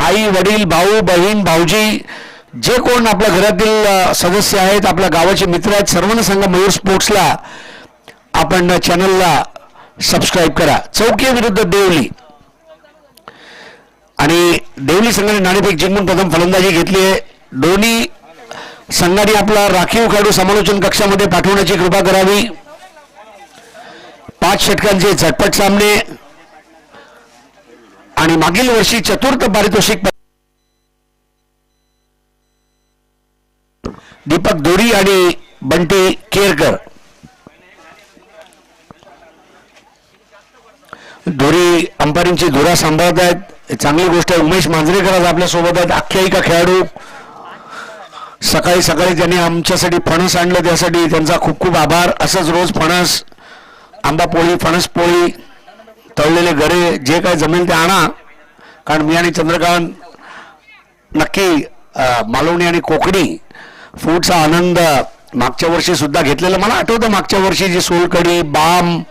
आई वडील भाऊ बहीण भाऊजी जे कोण आपल्या घरातील सदस्य आहेत, आपल्या गावाचे मित्र आहेत, सर्वांना सांगा मयूर स्पोर्ट्सला आपण चॅनलला सबस्क्राईब करा. चौकी विरुद्ध देवली आणि देवली संघाने नाणेफेक जिंकून प्रथम फलंदाजी घेतली आहे. दोन्ही संघाने आपला राखीव खेळाडू समालोचन कक्षामध्ये पाठवण्याची कृपा करावी. 5 षटकांचे झटपट सामने आणि मागील वर्षी चतुर्थ पारितोषिक दीपक दोरी आणि बंटी केरकर. दोरी अंपायरिंगची धुरा सांभाळत आहेत, चांगली गोष्ट आहे. उमेश मांजरेकर आज आपल्या सोबत आहेत, आख्यायिका खेळाडू. सकाळी सकाळी त्यांनी आमच्यासाठी फणस आणलं, त्यासाठी त्यांचा खूप खूप आभार. असंच रोज फणस, आंबा पोळी, फणस पोळी, तळलेले गरे जे काय जमेल ते आणा, कारण मी आणि चंद्रकांत नक्की मालवणी आणि कोकणी फूडचा आनंद मागच्या वर्षी सुद्धा घेतलेला. मला आठवतं मागच्या वर्षी जी सोलकढी, बाम,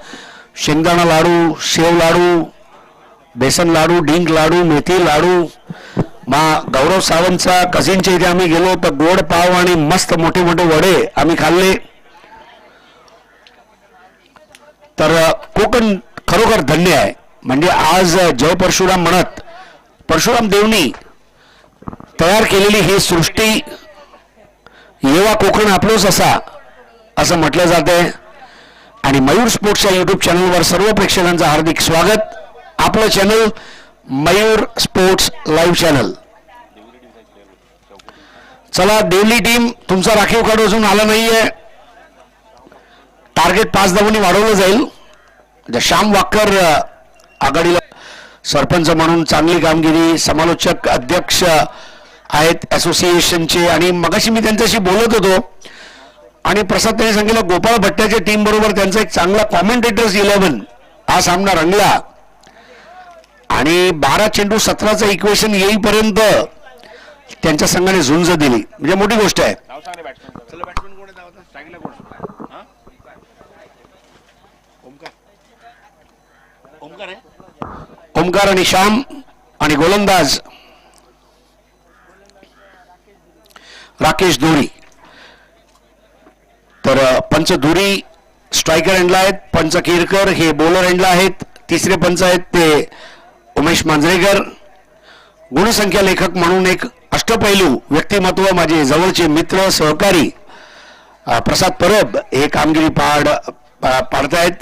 शेंगदाणा लाडू, शेव लाडू, बेसन लाडू, डिंक लाडू, मेथी लाडू, गौरव सावंतचा कझिनच्या इथे आम्ही गेलो तर गोड पाव आणि मस्त मोठे मोठे वडे आम्ही खाल्ले. तर कोकण खरोखर धन्य आहे. म्हणजे आज जय परशुराम म्हणत परशुराम देवनी तयार केलेली ही सृष्टी, येवा कोकण आपलोच असा असं म्हटलं जाते. आणि मयूर स्पोर्ट्सच्या यूट्यूब चॅनलवर सर्व प्रेक्षकांचं हार्दिक स्वागत. आपलं channel Mayur sports live channel. चला, देवली टीम तुमचा राखीव खेळाडू अजून आला नाहीये. टार्गेट 5 धावांनी वाढवलं जाईल. श्याम वाकर आघाडीला सरपंच म्हणून चांगली कामगिरी, समालोचक अध्यक्ष आहेत असोसिएशनचे. आणि मगाशी मी त्यांच्याशी बोलत होतो आणि प्रसाद त्यांनी सांगितलं गोपाळ भट्ट्याच्या टीम बरोबर त्यांचा एक चांगला कॉमेंटेटर्स 11 हा सामना रंगला आणि 12 चेंडू 17चं इक्वेशन येईपर्यंत त्यांच्या संघाने झुंज दिली. म्हणजे मोठी गोष्ट आहे. ओमकार आणि श्याम आणि गोलंदाज राकेश दोरी. तर पंच दोरी स्ट्रायकर एंडला आहेत, पंच केरकर हे बॉलर एंडला आहेत, तिसरे पंच आहेत ते उमेश मांजरेकर. गुणसंख्या लेखक म्हणून एक अष्टपैलू व्यक्तिमत्व माझे जवळचे मित्र सहकारी प्रसाद परब हे कामगिरी पाडतायत.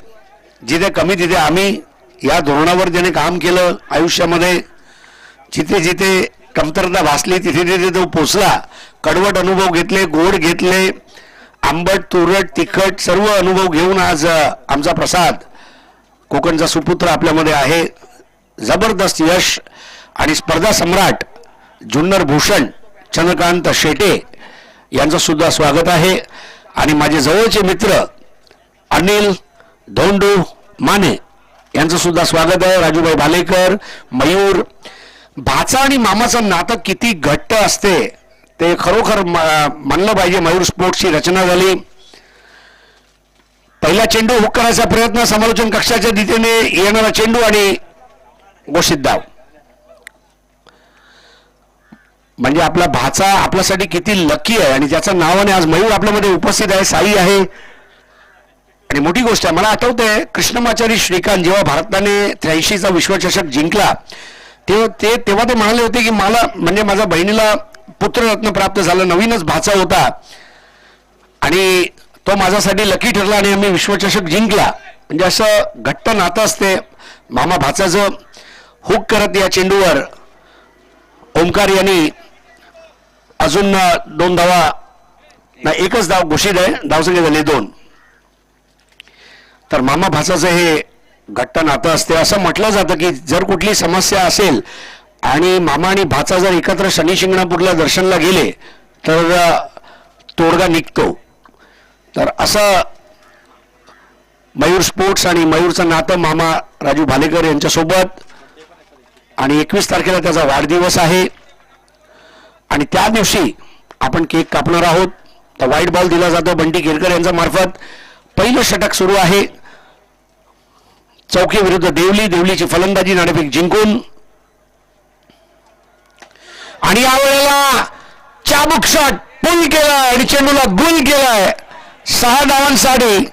जिथे कमी तिथे आम्ही या धोरणावर ज्याने काम केलं आयुष्यामध्ये, जिथे जिथे कमतरता भासली तिथे तिथे तो पोचला. कडवट अनुभव घेतले, गोड घेतले, आंबट तुरट तिखट सर्व अनुभव घेऊन आज आमचा प्रसाद कोकणचा सुपुत्र आपल्यामध्ये आहे. जबरदस्त यश आणि स्पर्धा सम्राट जुन्नर भूषण चंद्रकांत शेटे यांचं सुद्धा स्वागत आहे. आणि माझे जवळचे मित्र अनिल धोंडू माने यांचं सुद्धा स्वागत आहे. राजूभाई भालेकर, मयूर. भाचा आणि मामाचं नातं किती घट्ट असते ते खरोखर म्हणलं पाहिजे. मयूर स्पोर्ट्सची रचना झाली. पहिला चेंडू हुक करायचा प्रयत्न, समालोचन कक्षाच्या दिशेने येणारा चेंडू आणि घोषित धाव. म्हणजे आपला भाचा आपल्यासाठी किती लकी आहे आणि त्याच्या नावाने आज मयूर आपल्यामध्ये उपस्थित आहे, साई आहे. आणि मोठी गोष्ट आहे, मला आठवतंय कृष्णमाचारी श्रीकांत जेव्हा भारताने 83चा विश्वचषक जिंकला तेव्हा ते म्हणाले होते की मला म्हणजे माझ्या बहिणीला पुत्ररत्न प्राप्त झालं, नवीनच भाचा होता आणि तो माझ्यासाठी लकी ठरला आणि आम्ही विश्वचषक जिंकला. म्हणजे असं घट्ट नातं असते मामा भाचाचं. हुक करत या चेंडूवर ओमकार यांनी अजून 2 धावा, नाही 1च धाव घोषित आहे, धावसंख्या झाली 2. तर मामा भाचाचं हे घट्ट नातं असते. असं म्हटलं जातं की जर कुठली समस्या असेल आणि मामा आणि भाचा जर एकत्र शनी शिंगणापूरला दर्शनला गेले तर तोडगा निघतो. तर असं मयूर स्पोर्ट्स आणि मयूरचं नातं मामा राजू भालेकर यांच्यासोबत. आणि 21 तारखेला त्याचा वाढदिवस आहे आणि त्या दिवशी आपण केक कापणार आहोत. तर व्हाईट बॉल दिला जातो बंटी केरकर यांच्या मार्फत. पहिलं षटक सुरू आहे. चौकी विरुद्ध देवली. देवलीची फलंदाजी नाणेफेक जिंकून आणि यावेळेला चाबूक शॉट पुल केलाय आणि चेंडूला गुल केलाय. 6 धावांसाठी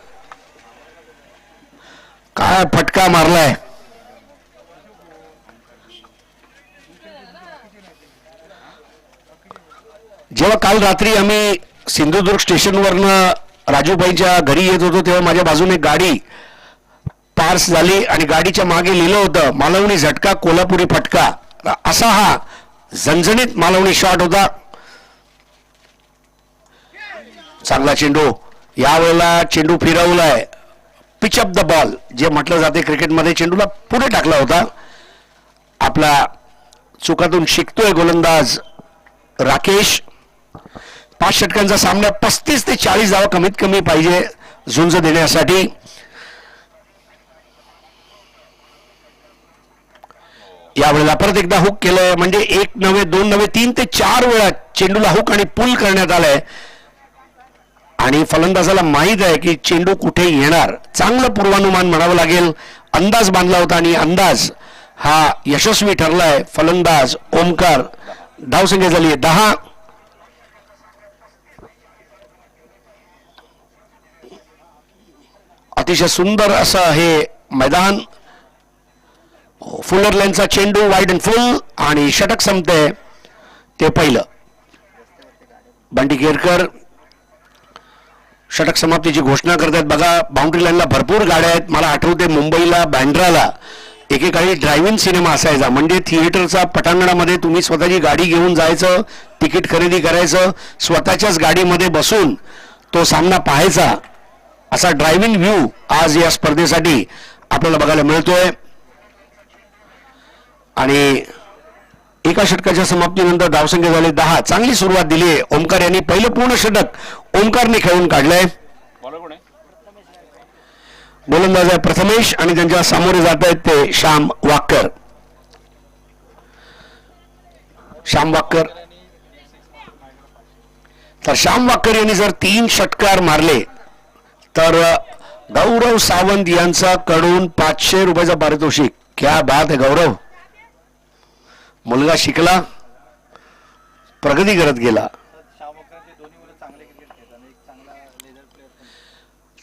काय फटका मारलाय. जेव्हा काल रात्री आम्ही सिंधुदुर्ग स्टेशनवरनं राजूबाईच्या घरी येत होतो तेव्हा माझ्या बाजूने गाडी पार्स झाली आणि गाडीच्या मागे लिहिलं होतं मालवणी झटका कोल्हापुरी फटका. असा हा झणझणीत मालवणी शॉट होता. चांगला चेंडू. यावेळेला चेंडू फिरवलाय. पिच अप द बॉल जे म्हटलं जाते क्रिकेटमध्ये. चेंडूला पुढे टाकला होता. आपला चुकातून शिकतोय गोलंदाज राकेश. 5 षटकांचा सामना 35 ते 40 धावा कमीत कमी पाहिजे झुंज देण्यासाठी. यावेळेला परत एकदा हुक केलंय म्हणजे 1 नव्हे 2 नव्हे 3 ते 4 वेळा चेंडूला हुक आणि पुल करण्यात आलंय आणि फलंदाजाला माहित आहे की चेंडू कुठे येणार. चांगलं पूर्वानुमान म्हणावं लागेल. अंदाज बांधला होता आणि अंदाज हा यशस्वी ठरलाय. फलंदाज ओमकार. धावसंख्या झाली 10. अतिशय सुंदर असं हे मैदान. फुलर लेनचा चेंडू वाईड अँड फुल आणि षटक संपते ते पहिलं. बंटी केरकर षटक समाप्तीची घोषणा करतात. बघा बाउंड्री लाईनला भरपूर गाड्या आहेत. मला आठवते मुंबईला बँड्राला एकेकाळी ड्रायव्हिंग सिनेमा असायचा. म्हणजे थिएटरचा पटांगणामध्ये तुम्ही स्वतःची गाडी घेऊन जायचं, तिकीट खरेदी करायचं, स्वतःच्याच गाडीमध्ये बसून तो सामना पाहायचा. असा ड्रायव्हिंग व्ह्यू आज या स्पर्धेसाठी आपल्याला बघायला मिळतोय. आणि एका षटकाच्या समाप्तीनंतर धावसंख्या झाली 10. चांगली सुरुवात दिली आहे. ओमकार यांनी पहिलं पूर्ण षटक ओमकारने खेळून काढलंय. गोलंदाज आहे प्रथमेश आणि त्यांच्या सामोरे जात आहेत ते श्याम वाक्कर. श्याम वाक्कर तर श्याम वाक्कर यांनी जर 3 षटकार मारले तर गौरव सावंत यांचा कडून 500 रुपयाचा पारितोषिक. क्या बात आहे गौरव. मुलगा शिकला, प्रगती करत गेला.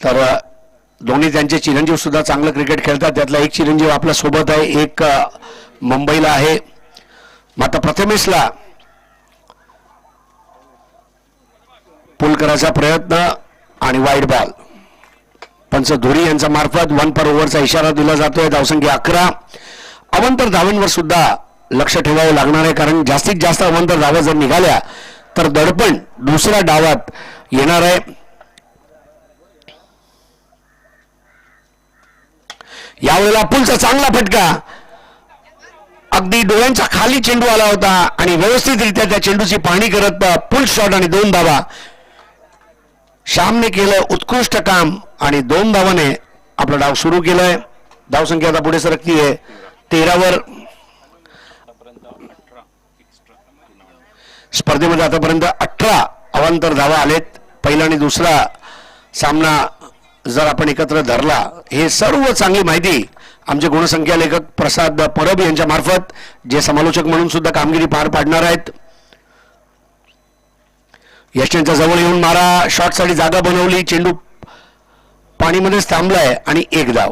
तर दोन्ही त्यांचे चिरंजीव सुद्धा चांगलं क्रिकेट खेळतात. त्यातला एक चिरंजीव आपल्या सोबत आहे, एक मुंबईला आहे. मात्र प्रथमेशला पुल करायचा प्रयत्न आणि वाईड बॉल. पंच धुरी यांच्या मार्फत 1 पर ओव्हरचा इशारा दिला जातोय. धावसंख्या 11. अवंतर धावांवर सुद्धा लक्ष ठेवावं लागणार आहे कारण जास्तीत जास्त अवंतर धावा जर निघाल्या तर दडपण दुसऱ्या डावात येणार आहे. यावेळेला पुलचा चांगला फटका. अगदी डोळ्यांच्या खाली चेंडू आला होता आणि व्यवस्थितरित्या त्या चेंडूची पाहणी करत पुल शॉट आणि 2 धावा. श्यामने केलं उत्कृष्ट काम आणि 2 धावाने आपला डाव सुरू केलाय. धावसंख्या आता पुढे सरकतीये 13वर. स्पर्धेमध्ये आतापर्यंत 18 अवांतर धावा आलेत. पहिला आणि दुसरा सामना जर आपण एकत्र धरला. हे सर्व चांगली माहिती आमचे गुणसंख्या लेखक प्रसाद परब यांच्या मार्फत जे समालोचक म्हणून सुद्धा कामगिरी पार पाडणार आहेत. यष्टींच्या जवळ येऊन मारा. शॉटसाठी जागा बनवली. चेंडू पाणीमध्येच थांबलाय आणि 1 धाव.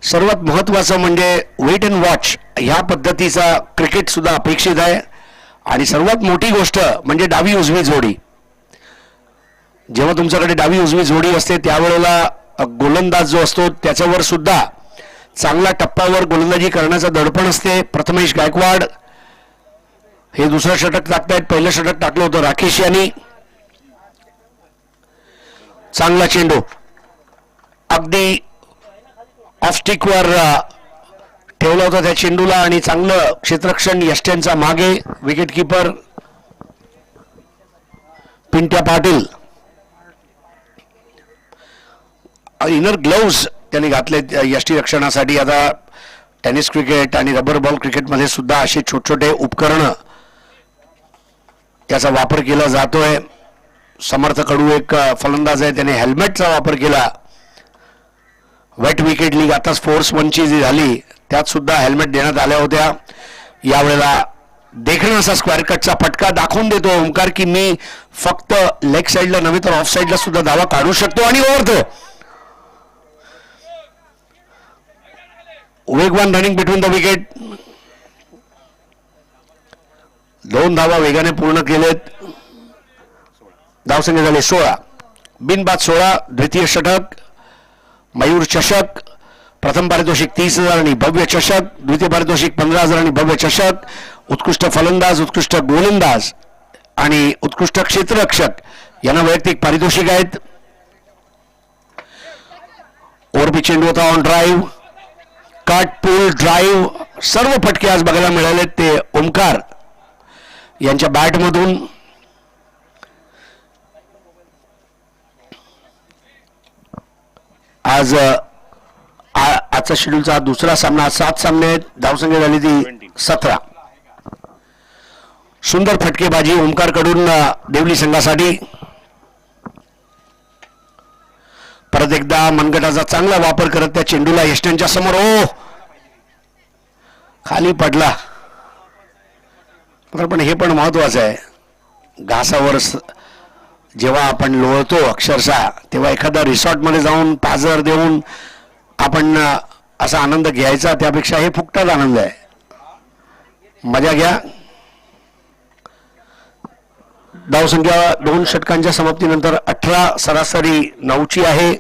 सर्वात महत्वाचं म्हणजे वेट अँड वॉच ह्या पद्धतीचा क्रिकेट सुद्धा अपेक्षित आहे. आणि सर्वात मोठी गोष्ट म्हणजे डावी उजवी जोडी. जेव्हा तुमच्याकडे डावी उजवी जोडी असते त्यावेळेला गोलंदाज जो असतो त्याच्यावर सुद्धा चांगला टप्प्यावर गोलंदाजी करण्याचं दडपण असते. प्रथमेश गायकवाड हे दुसरं षटक टाकतायत. पहिलं षटक टाकलं होतं राकेश यांनी. चांगला चेंडू अगदी ऑफ स्टिकवर ठेवला होता त्या चेंडूला आणि चांगलं क्षेत्ररक्षण यष्ट्यांचा मागे. Wicket keeper Pintya Patil. Inner gloves त्यांनी घातले यष्टी रक्षणासाठी. आता टेनिस क्रिकेट आणि रबर बॉल क्रिकेटमध्ये सुद्धा असे छोटे छोटे उपकरण याचा वापर केला जातोय. समर्थ कडू एक फलंदाज आहे त्याने हेल्मेटचा वापर केला. वेट विकेट लीग आता फोर्स 1 ची जी झाली त्यात सुद्धा हेल्मेट देण्यात आल्या होत्या. यावेळेला देखणं असा स्क्वेअर कटचा फटका दाखवून देतो ओमकार की मी फक्त लेग साइडला नव्हे तर ऑफ साइडला सुद्धा धावा काढू शकतो. आणि ओव्हर वेगवान रनिंग बिटवीन द विकेट. 2 धावा वेगाने पूर्ण केलेत. धावसंख्या झाले 16. बिनबाद 16. द्वितीय षटक मयूर चषक. प्रथम पारितोषिक 30,000 आणि भव्य चषक. द्वितीय पारितोषिक 15,000 आणि भव्य चषक. उत्कृष्ट फलंदाज, उत्कृष्ट गोलंदाज आणि उत्कृष्ट क्षेत्ररक्षक यांना वैयक्तिक पारितोषिक आहेत. ओव्हरपिच चेंडू होता on drive, cut, pull, drive सर्व फटके आज बघायला मिळाले ते ओमकार यांच्या बॅटमधून. आज आजचा शेड्यूलचा दुसरा सामना. 7 सामने आहेत. धावसंख्या झाली ती 17. सुंदर फटकेबाजी ओमकार कडून देवली संघासाठी. परत एकदा मनगटाचा चांगला वापर करत त्या चेंडूला यष्टांच्या समोर खाली पडला. पण हे पण महत्वाचं आहे. घासावर जेव्हा आपण लोळतो अक्षरशः तेव्हा एखादा रिसॉर्टमध्ये जाऊन पाझर देऊन आपण असा आनंद घ्यायचा त्यापेक्षा हे फुकटाच आनंद आहे. मजा घ्या. धावसंख्या 2 षटकांच्या समाप्तीनंतर 18, सरासरी 9ची आहे.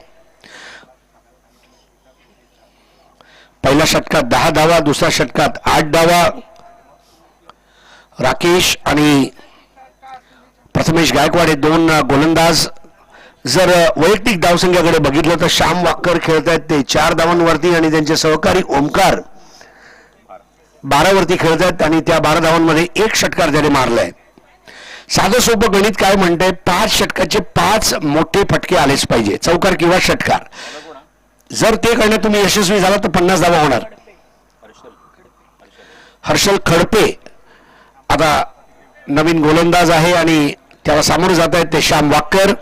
पहिल्या षटकात 10 धावा, दुसऱ्या षटकात 8 धावा. राकेश आणि प्रथमेश गायकवाड हे 2 गोलंदाज. जर वैयक्तिक धावसंख्याकडे बघितलं तर श्याम वाक्कर खेळत आहेत ते 4 धावांवरती आणि त्यांचे सहकारी ओमकार 12 वरती खेळत आहेत आणि त्या 12 धावांमध्ये 1 षटकार त्याने मारलाय. साधं सोपं गणित काय म्हणतंय, 5 षटकाचे 5 मोठे फटके आलेच पाहिजे, चौकार किंवा षटकार. जर ते करण्यात तुम्ही यशस्वी झाला तर 50 धावा होणार. हर्षल खडपे आता नवीन गोलंदाज आहे आणि त्याला सामोरे जात आहेत ते श्याम वाक्कर.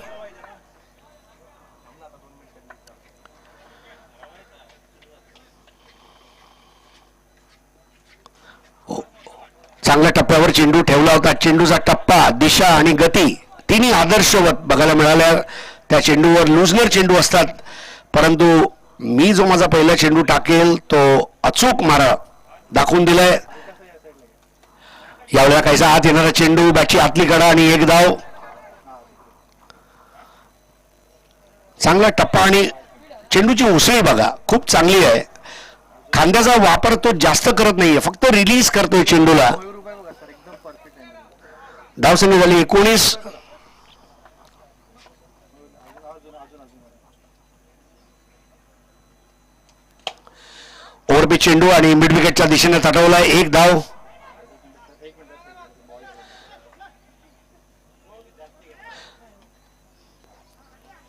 चांगल्या टप्प्यावर चेंडू ठेवला होता. चेंडूचा टप्पा, दिशा आणि गती तिन्ही आदर्शवत बघायला मिळाल्या. त्या चेंडूवर लुजनर चेंडू असतात परंतु मी जो माझा पहिला चेंडू टाकेल तो अचूक मारा दाखवून दिलाय. यावेळेला काहीसा आत येणारा चेंडू, बॅटची आतली कडा आणि 1 धाव. चांगला टप्पा आणि चेंडूची उसळी बघा खूप चांगली आहे. खांद्याचा वापर तो जास्त करत नाहीये, फक्त रिलीज करतोय चेंडूला. धावसंख्या झाली 19. ओव्हरपिच चेंडू आणि मिड विकेटच्या दिशेने तटवलाय. 1 धाव.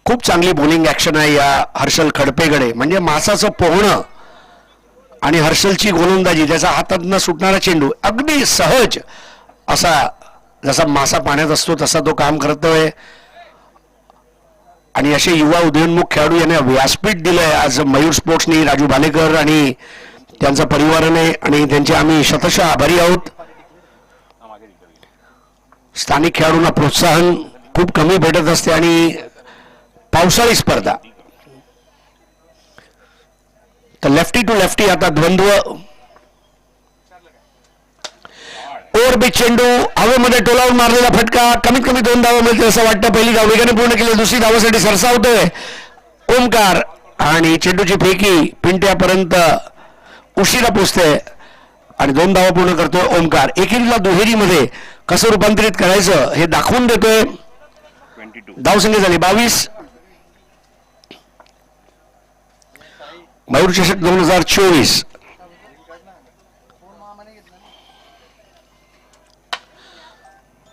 खूप चांगली बॉलिंग ऍक्शन आहे या हर्षल खडपेकडे. म्हणजे मासाचं पोहणं आणि हर्षलची गोलंदाजी, त्याचा हातातनं सुटणारा चेंडू अगदी सहज असा जसा मासा पाण्यात असतो तसा तो काम करतोय. आणि असे युवा उदयोन्मुख खेळाडू यांना व्यासपीठ दिलंय आज मयूर स्पोर्ट्सनी, राजू भालेकर आणि त्यांचा परिवाराने, आणि त्यांचे आम्ही शतशः आभारी आहोत. स्थानिक खेळाडूंना प्रोत्साहन खूप कमी भेटत असते आणि पावसाळी स्पर्धा तर लेफ्टी टू लेफ्टी आता द्वंद्व. ओव्हरपिच चेंडू हवेमध्ये टोलावून मारलेला फटका. कमीत कमी 2 धावा मिळतील असं वाटतं. पहिली धाव वेगाने पूर्ण केली, दुसरी धावासाठी सरसावतोय ओमकार आणि चेंडूची फेकी पिंट्यापर्यंत उशिरा पोचते आणि 2 धावा पूर्ण करतोय ओमकार. एकेरीला दुहेरीमध्ये कसं रूपांतरित करायचं हे दाखवून देतोय. धावसंख्या झाली 22. मयूर चषक 2024.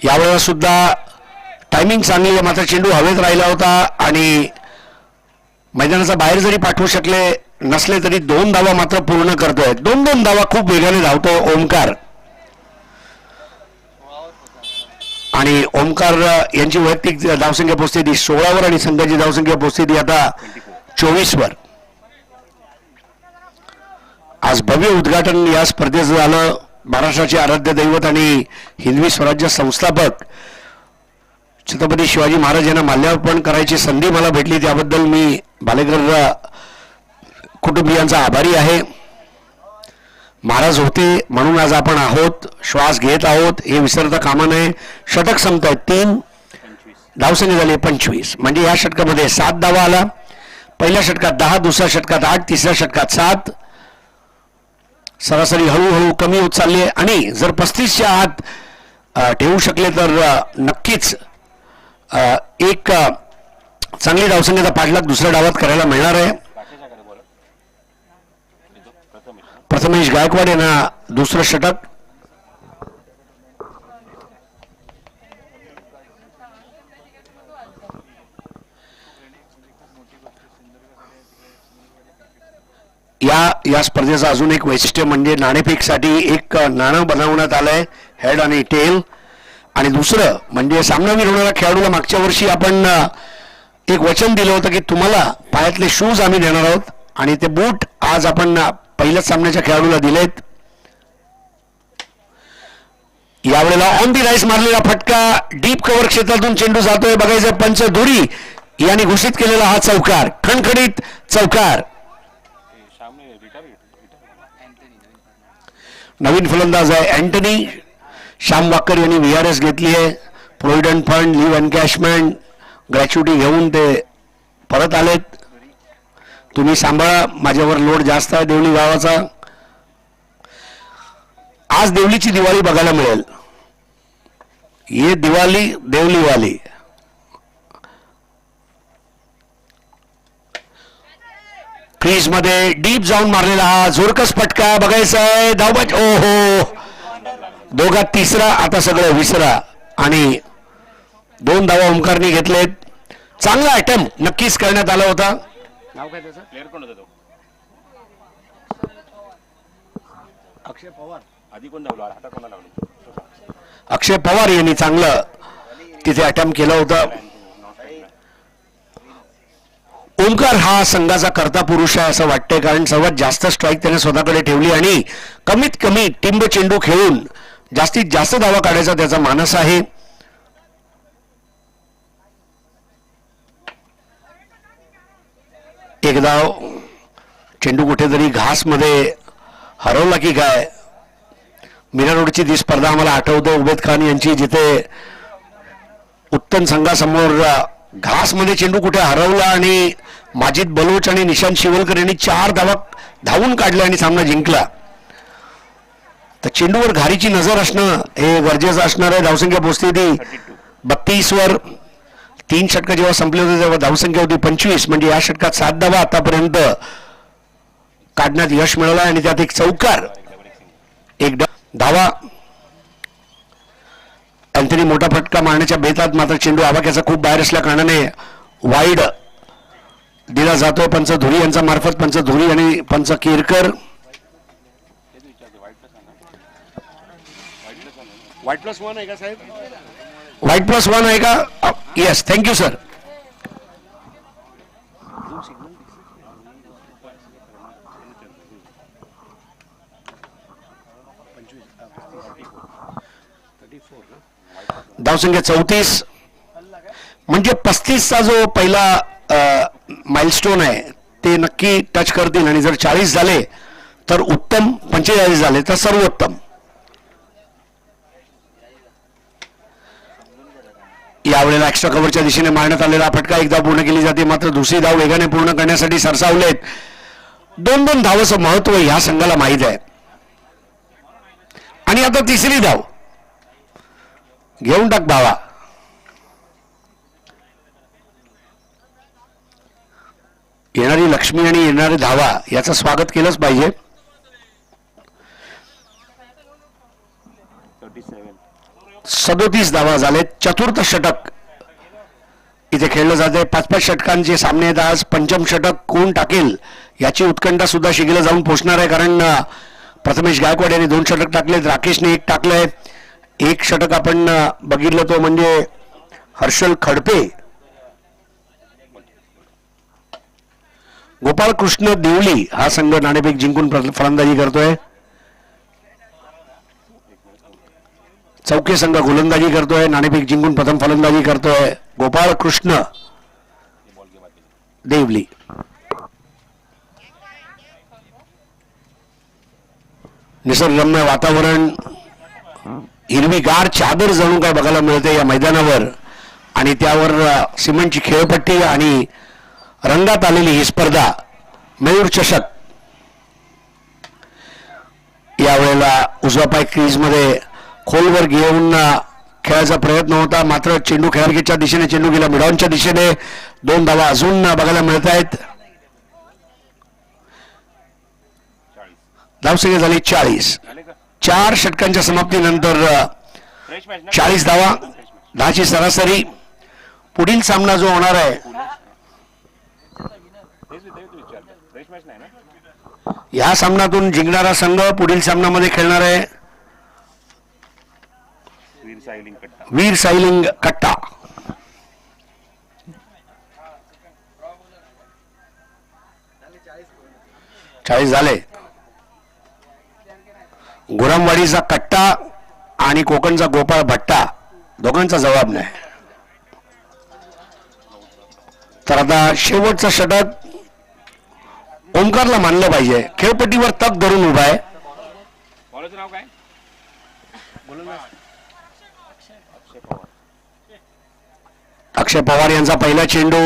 यावेळेला सुद्धा टायमिंग चांगली आहे, मात्र चेंडू हवेत राहिला होता आणि मैदानाचा बाहेर जरी पाठवू शकले नसले तरी 2 धावा मात्र पूर्ण करतोय. 2 धावा खूप वेगाने धावतो ओमकार. आणि ओमकार यांची वैयक्तिक धावसंख्या पोहोचते ती 16 वर आणि संघाची धावसंख्या पोहोचते ती आता 24 वर. आज भव्य उद्घाटन या स्पर्धेचं झालं. महाराष्ट्राचे आराध्य दैवत आणि हिंदवी स्वराज्य संस्थापक छत्रपती शिवाजी महाराज यांना माल्यार्पण करायची संधी मला भेटली, त्याबद्दल मी भालेकर कुटुंबियांचा आभारी आहे. महाराज होते म्हणून आज आपण आहोत, श्वास घेत आहोत हे विसरता कामा नये. षटक संपतायत, 3 धावसंख्या झाली 25, म्हणजे या षटकामध्ये 7 धावा आला. पहिल्या षटकात 10, दुसऱ्या षटकात 8, तिसऱ्या षटकात 7. सरासरी हळूहळू कमी होत चालली आहे आणि जर 35च्या आत ठेवू शकले तर नक्कीच एक चांगली धावसंख्येचा पाठलाग दुसऱ्या डावात करायला मिळणार आहे. प्रथमेश गायकवाड यांना दुसरं षटक. या स्पर्धेचं अजून एक वैशिष्ट्य म्हणजे नाणेफेकसाठी एक नाणं बनवण्यात आलंय, हेड आणि टेल. आणि दुसरं म्हणजे सामनावीर होणाऱ्या खेळाडूला मागच्या वर्षी आपण एक वचन दिलं होतं की तुम्हाला पायातले शूज आम्ही देणार आहोत आणि ते बूट आज आपण पहिल्याच सामन्याच्या खेळाडूला दिलेत. यावेळेला ऑन दी राईस मारलेला फटका, डीप कव्हर क्षेत्रातून चेंडू जातोय. बघायचं पंच धुरी यांनी घोषित केलेला हा चौकार, खणखणीत चौकार. नवीन फलंदाज आहे अँटनी. श्याम वाकर यांनी VRS घेतली आहे, प्रोव्हिडंट फंड, लिव्ह एनकॅशमेंट, ग्रॅच्युटी घेऊन ते परत आलेत. तुम्ही सांभाळा, माझ्यावर लोड जास्त आहे देवली गावाचा. आज देवलीची दिवाळी बघायला मिळेल. ये दिवाळी देवलीवाली. क्रीज मध्ये डीप जाऊन मारलेला हा जोरकस फटका. बघायचा आहे धावबाज. ओहो, दोघात तिसरा, आता सगळं विसरा. आणि 2 धावा ओमकारने घेतलेत. चांगला अटेम्प्ट नक्कीच करण्यात आला होता. नाव काय त्याचं? प्लेअर कोण होता तो? अक्षय पवार. आधी कोण धावला, आता कोणा लावली? अक्षय पवार यांनी चांगलं तिथे अटेम्प्ट केला होता. ओमकार हा संघाचा कर्ता पुरुष आहे असं वाटतंय, कारण सर्वात जास्त स्ट्राईक त्याने स्वतःकडे ठेवली आणि कमीत कमी टिंब चेंडू खेळून जास्तीत जास्त धावा काढायचा त्याचा मानस आहे. एक धाव, चेंडू कुठेतरी घास मध्ये हरवला की काय. मीरा रोडची ती स्पर्धा आम्हाला आठवते उबेद खान यांची, जिथे उत्तम संघासमोर घास मध्ये चेंडू कुठे हरवला आणि माजिद बलोच आणि निशांत शिवलकर यांनी 4 धावा धावून काढल्या आणि सामना जिंकला. तर चेंडूवर घारीची नजर असणं हे गरजेचं असणार आहे. धावसंख्या पोहोचते ती 32 वर. 3 षटकं जेव्हा संपले होते तेव्हा धावसंख्या होती 25, म्हणजे या षटकात 7 धावा आतापर्यंत काढण्यात यश मिळालं आणि त्यात एक चौकार, एक धावा. अँथनी मोठा फटका मारण्याच्या बेतात, मात्र चेंडू आवाक्याचा खूप बाहेर असल्या कारणाने वाईड दिला जातोय. पंच धुरी यांचा मार्फत. पंच धुरी आणि पंच केरकर. व्हाईट प्लस 1 आहे का साहेब? व्हाईट प्लस 1 आहे का? Yes, thank you sir. धावसंख्या 34, म्हणजे 35चा जो पहिला माइलस्टोन आहे ते नक्की टच करतील आणि जर 40 झाले तर उत्तम, 45 झाले तर सर्वोत्तम. यावेळेला एक्स्ट्रा कव्हरच्या दिशेने मारण्यात आलेला फटका एक धाव पूर्ण केली जाते, मात्र दुसरी धाव वेगाने पूर्ण करण्यासाठी सरसावलेत. 2-2 धावाचं महत्व ह्या संघाला माहीत आहे. आणि आता तिसरी धाव घेऊन टाक भावा. येणारी लक्ष्मी आणि येणारी धावा याचं स्वागत केलंच पाहिजे. 37 धावा झालेत. चतुर्थ षटक इथे खेळलं जाते. 5-5 षटकांचे सामने आहेत आज. पंचम षटक कोण टाकेल याची उत्कंठा सुद्धा शिगेला जाऊन पोहोचणार आहे, कारण प्रथमेश गायकवाड यांनी 2 षटक टाकलेत, राकेशने 1 टाकलंय. 1 षटक आपण बघितलं तो म्हणजे हर्षल खडपे. गोपाळ कृष्ण देवली हा संघ नाणेफेक जिंकून फलंदाजी करतोय. चौके संघ गोलंदाजी करतोय. नाणेफेक जिंकून प्रथम फलंदाजी करतोय गोपाळ कृष्ण देवली. निसर्गरम्य वातावरण, हिरवीगार चादर जणू काय बघायला मिळते या मैदानावर आणि त्यावर सिमेंटची खेळपट्टी आणि रंगात आलेली ही स्पर्धा मयूर चषक. यावेळेला उजवा पाय क्रीजमध्ये खोलवर घेऊन खेळायचा प्रयत्न होता, मात्र चेंडू खेळाडूच्या दिशेने चेंडू गेला मिडॉनच्या दिशेने. 2 धावा अजून बघायला मिळत आहेत. धावसंख्या झाली 40. 4 षटकांच्या समाप्तीनंतर 40 धावा, 10ची सरासरी. पुढील सामना जो होणार आहे या सामन्यातून जिंकणारा संघ पुढील सामन्यामध्ये खेळणार आहे वीर सायलिंग कट्टा. चाळीस झाले. गुरामवाडीचा कट्टा आणि कोकणचा गोपाळ भट्टा दोघांचा जबाब नाही. तर आता शेवटचं षटक ओमकारला मानलं पाहिजे. खेळपट्टीवर तक धरून उभा आहे. अक्षय पवार यांचा पहिला चेंडू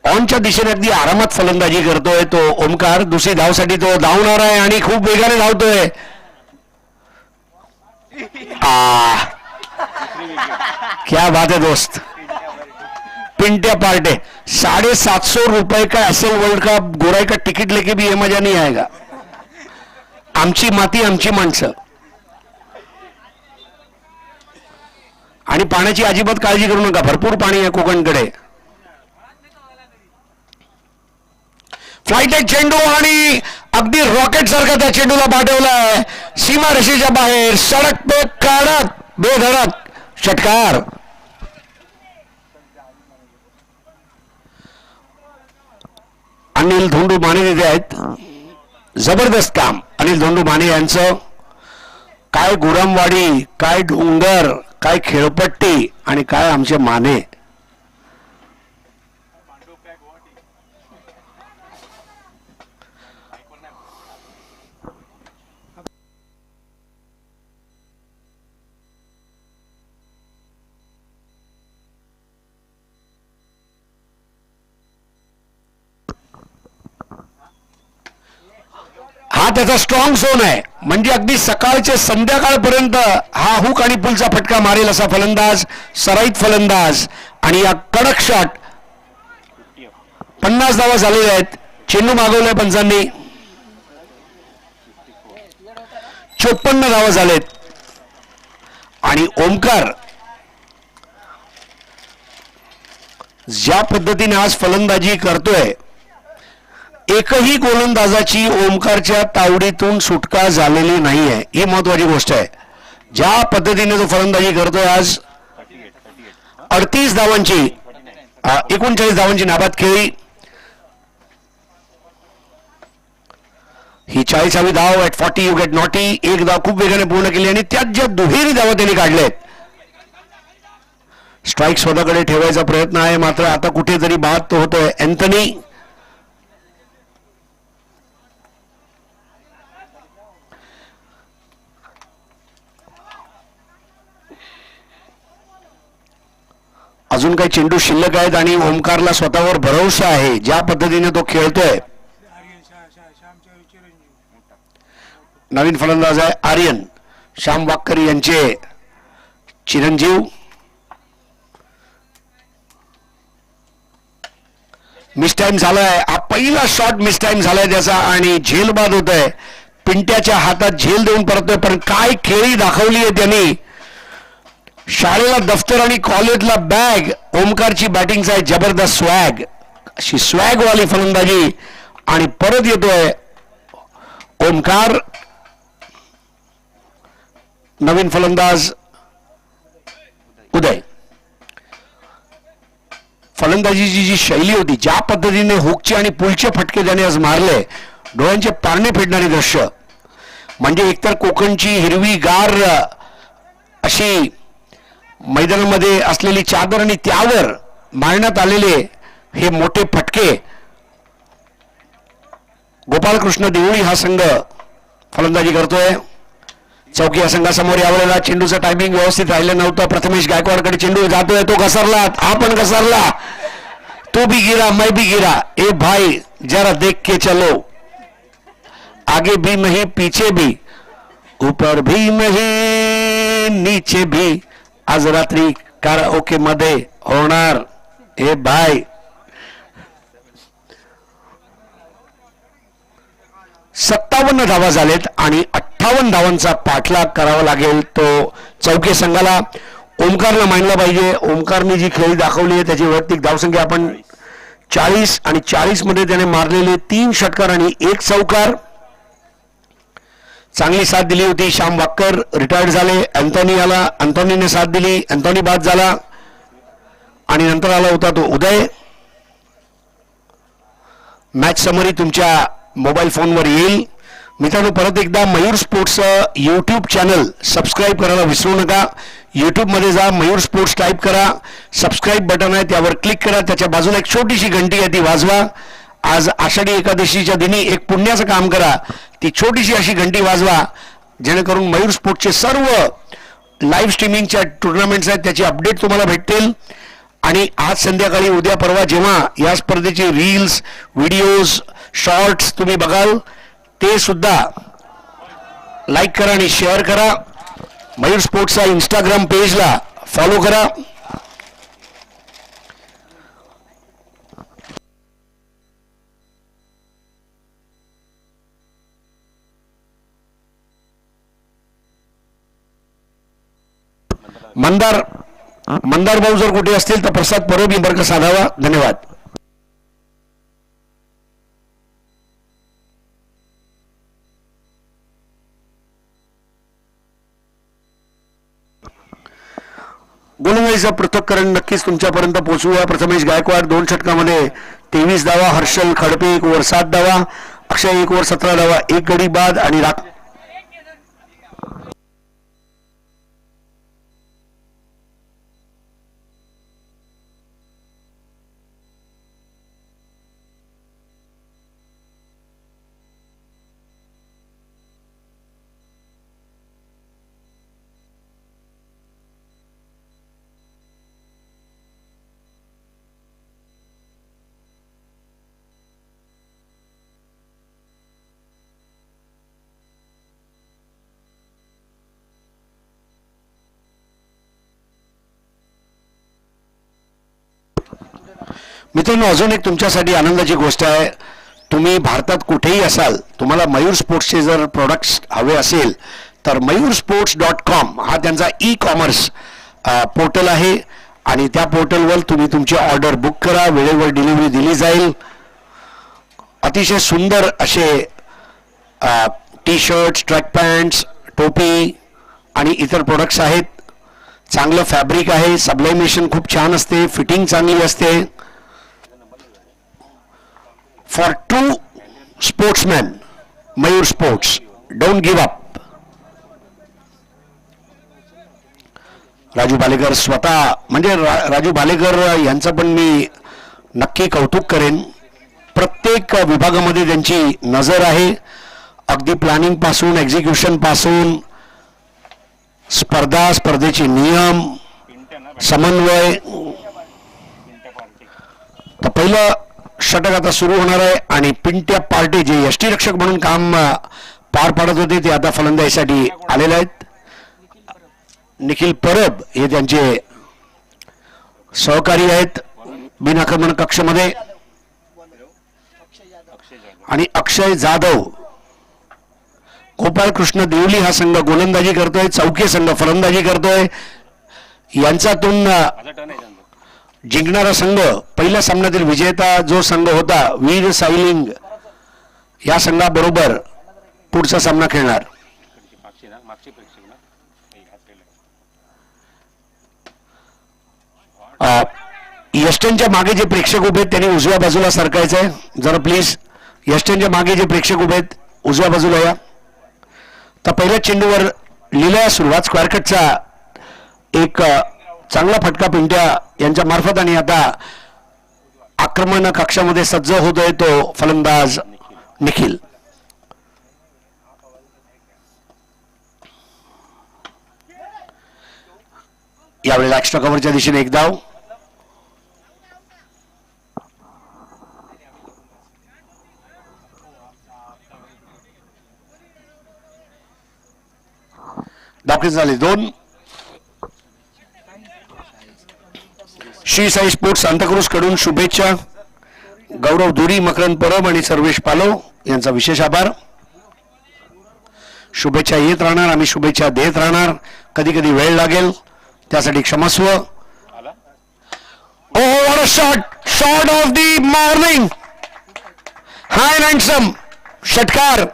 ऑनच्या दिशेने अगदी आरामात फलंदाजी करतोय तो ओमकार. दुसरी धावसाठी तो धावणार आहे आणि खूप वेगाने धावतोय. क्या बात है दोस्त. पिंट्या पार्टे 750 रुपये का असेल वर्ल्ड कप. गोराई का तिकीट लेके भी ये मजा नहीं आएगा. आमची माती आमची माणसं आणि पाण्याची अजिबात काळजी करू नका. भरपूर पाणी आहे कोकणकडे. फ्लाइट एक चेंडू आणि अगदी रॉकेट सारखा त्या चेंडूला पाठवलाय सीमा रेषेच्या बाहेर. सडक पे कडक बेधडक षटकार. अनिल धोंडू माने तिथे आहेत. जबरदस्त काम अनिल धोंडू माने यांचं. काय गुरामवाडी, काय डोंगर, काय खेळपट्टी आणि काय आमचे माने. हा त्याचा स्ट्रॉंग झोन आहे. म्हणजे अगदी सकाळचे संध्याकाळपर्यंत हा हुक आणि पुलचा फटका मारेल असा फलंदाज, सराईत फलंदाज. आणि या कडक शॉट. 50 धावा झालेल्या आहेत. चेंडू मागवलाय पंचांनी. 54 धावा झालेत. आणि ओमकार ज्या पद्धतीने आज फलंदाजी करतोय, एकही गोलंदाजाची ओमकारच्या तावडीतून सुटका झालेली नाहीये. ही महत्वाची गोष्ट आहे. ज्या पद्धतीने तो फलंदाजी करतोय आज. 38 धावांची 39 धावांची नाबाद खेळी. ही 40वी धाव. At 40 you get naughty. एक धाव खूप वेगाने पूर्ण केली आणि त्यात ज्या दुहेरी धावा त्यांनी काढलेत. स्ट्राईक स्वतःकडे ठेवायचा प्रयत्न आहे, मात्र आता कुठेतरी बाद तो होतोय. अँथनी अजून काही चेंडू शिल्लक आहेत आणि ओमकारला स्वतःवर भरोसा आहे ज्या पद्धतीने तो खेळतोय. नवीन फलंदाज आहे आर्यन. श्याम वाक्कर यांचे चिरंजीव. मिसटाइम झालाय. हा पहिला शॉट मिसटाइम झालाय त्याचा आणि झेल बाद होत आहे. पिंट्याच्या हातात झेल देऊन परतोय. पण काय खेळी दाखवली आहे त्यांनी. शाळेला दफ्तर आणि कॉलेजला बॅग. ओमकारची बॅटिंगचा आहे जबरदस्त स्वॅग. अशी स्वॅग वाली फलंदाजी आणि परत येतोय ओमकार. नवीन फलंदाज उदय. फलंदाजीची जी शैली होती, ज्या पद्धतीने हुकचे आणि पुलचे फटके त्याने आज मारले, डोळ्यांचे पारणे फेडणारे दृश्य. म्हणजे एकतर कोकणची हिरवी गार अशी मैदानामध्ये असलेली चादर आणि त्यावर मारण्यात आलेले हे मोठे फटके गोपालकृष्ण देवळी हा संघ फलंदाजी करतोय. चौकी या संघासमोर यावेळेला चेंडूचं टायमिंग व्यवस्थित राहिलं नव्हतं. प्रथमेश गायकवाडकडे चेंडू जातोय, तो घसरला, हा पण घसरला. तो भी गिरा मैं भी गिरा, ए भाई जरा देख के चलो, आगे भी नहीं पीछे भी, ऊपर भी नहीं नीचे भी, आज रात्री कराओके मध्ये होणार. ए भाई 57 धावा झालेत आणि 58 धावांचा पाठलाग करावा लागेल तो चौके संघाला. ओमकारला मानला पाहिजे. ओमकारने जी खेळी दाखवली आहे त्याची वैयक्तिक धावसंख्या आपण 40 आणि 40 मध्ये त्याने मारलेले 3 षटकार आणि 1 चौकार. चांगली साथ दिली होती. श्याम वाक्कर रिटायर्ड झाले. अँथोनी आला, अँथोनीने साथ दिली, अँथोनी बाद झाला आणि नंतर आला होता तो उदय. मॅच समरी तुमच्या मोबाईल फोनवर येईल. मित्रांनो, परत एकदा Mayur sports YouTube channel subscribe करायला विसरू नका. यूट्यूबमध्ये जा, मयूर स्पोर्ट्स टाईप करा, सबस्क्राईब बटन आहे त्यावर क्लिक करा, त्याच्या बाजूला एक छोटीशी घंटी आहे ती वाजवा. आज आषाढी एकादशीच्या दिनी एक पुण्याचं काम करा, ती छोटीशी अशी घंटी वाजवा, जेणेकरून मयूर स्पोर्ट्सचे सर्व लाईव्ह स्ट्रीमिंगच्या टुर्नामेंट्स आहेत त्याची अपडेट तुम्हाला भेटतील. आणि आज संध्याकाळी उद्या परवा जेव्हा या स्पर्धेचे रील्स, व्हिडिओज, शॉर्ट्स तुम्ही बघाल ते सुद्धा लाईक करा आणि शेअर करा. मयूर स्पोर्ट्सच्या इंस्टाग्राम पेजला फॉलो करा. मंदार भाऊ जर कुठे असतील तर प्रसाद परब संपर्क साधावा. धन्यवाद. गोलंदाजीचं पृथक्करण नक्कीच तुमच्यापर्यंत पोहोचवूया. प्रथमेश गायकवाड 2 षटकामध्ये 23 धावा, हर्षल खडपे 1 ओव्हर 7 धावा, अक्षय 1 ओव्हर 17 धावा, 1 गडी बाद आणि मित्रांनो, अजून एक तुमच्यासाठी आनंदाची गोष्ट आहे. तुम्ही भारतात कुठेही असाल, तुम्हाला मयूर स्पोर्ट्सचे जर प्रोडक्ट्स हवे असेल तर mayursports.com हा त्यांचा ई-कॉमर्स पोर्टल आहे आणि त्या पोर्टलवर तुम्ही तुमची ऑर्डर बुक करा, वेळेवर डिलिव्हरी दिली जाईल. अतिशय सुंदर असे टी शर्ट्स, ट्रॅक पॅन्ट्स, टोपी आणि इतर प्रोडक्ट्स आहेत. चांगलं फॅब्रिक आहे, सबलायमेशन खूप छान असते, फिटिंग चांगली असते. For true sportsman, Mayur sports, don't give up. Raju Bhalekar स्वतः म्हणजे राजू भालेकर यांचं पण मी नक्की कौतुक करेन. प्रत्येक विभागामध्ये त्यांची नजर आहे. अगदी प्लॅनिंग पासून, एक्झिक्युशन पासून, स्पर्धेचे नियम, समन्वय. तर पहिलं षटक आता सुरू होणार आहे आणि पिंट्या पार्टे जे यष्टीरक्षक म्हणून काम पार पाडत होते ते आता फलंदाजीसाठी आलेले आहेत. निखिल परब हे त्यांचे सहकारी आहेत बिनआक्रमण कक्षमध्ये आणि अक्षय जाधव. गोपालकृष्ण देवली हा संघ गोलंदाजी करतोय, चौके संघ फलंदाजी करतोय. यांच्यातून जिंकणारा संघ, पहिल्या सामन्यातील विजेता जो संघ होता वीर सायलिंग, या संघाबरोबर पुढचा सामना खेळणार. यष्टनच्या मागे जे प्रेक्षक उभे आहेत त्यांनी उजव्या बाजूला सरकायचंय जरा प्लीज. यष्टनच्या मागे जे प्रेक्षक उभे आहेत उजव्या बाजूला या. तर पहिल्या चेंडूवर लिहिल्या सुरुवात स्क्वेअर कटचा एक चांगला फटका पिंट्या यांच्या मार्फत आणि आता आक्रमण कक्षामध्ये सज्ज होतोय तो फलंदाज निखिल. यावेळेला एक्स्ट्रा कव्हरच्या दिशेने एक धाव. दाखल झाले 2. श्री साई स्पोर्ट्स सांताक्रूज कडून शुभेच्छा. गौरव दुरी, मकरंद परब आणि सर्वेश पालव यांचा विशेष आभार. शुभेच्छा येत राहणार, आम्ही शुभेच्छा देत राहणार. कधी कधी वेळ लागेल त्यासाठी क्षमस्व. Oh what a shot, shot of the morning, high and handsome षटकार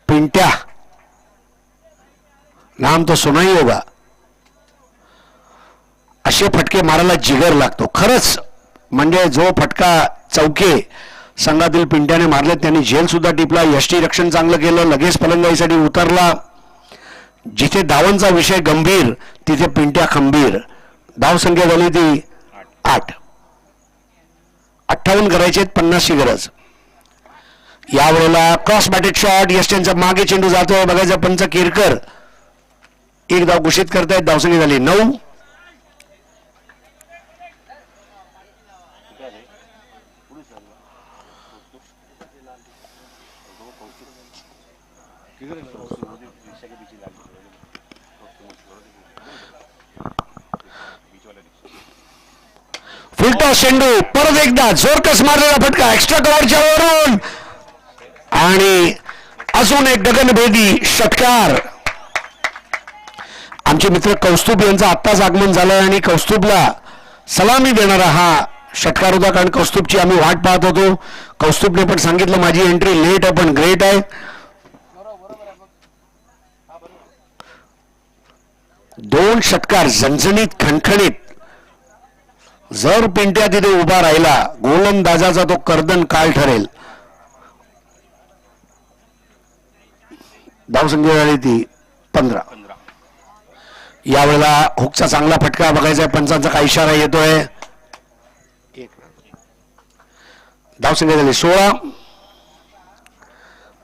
पिंट्या. नाम तो सुना ही होगा. असे फटके मारायला जिगर लागतो खरंच. म्हणजे जो फटका चौके संघातील पिंट्याने मारले त्यांनी झेल सुद्धा टिपला. यष्टी रक्षण चांगलं केलं, लगेच फलंदाजीसाठी उतरला. जिथे धावांचा विषय गंभीर तिथे पिंट्या खंबीर. धाव संख्या झाली ती 8. 58 करायचे, 50 ची गरज. यावेळेला क्रॉस बॅटेड शॉट, यष्ट्यांचा मागे चेंडू जातोय. बघायचा पंच केरकर एक धाव घोषित करतायत. धावसंख्या झाली 9. फुलटॉस चेंडू, परत एकदा जोरकस मारलेला फटका एक्स्ट्रा कव्हरच्या वरून आणि अजून एक गगनभेदी षटकार. आमचे मित्र कौस्तुभ यांचं आत्ताच आगमन झालं आणि कौस्तुभला सलामी देणारा हा षटकार होता. कारण कौस्तुभची आम्ही वाट पाहत होतो. कौस्तुभने पण सांगितलं माझी एंट्री लेट आहे पण ग्रेट आहे. 2 षटकार झणझणीत खणखणीत. जर पिंट्या तिथे उभा राहिला गोलंदाजाचा तो कर्दन काळ ठरेल. धावसंख्या झाली ती 15. यावेळेला हुकचा चांगला फटका बघायचा. पंचांचा काही इशारा येतोय. धावसंख्या झाली 16.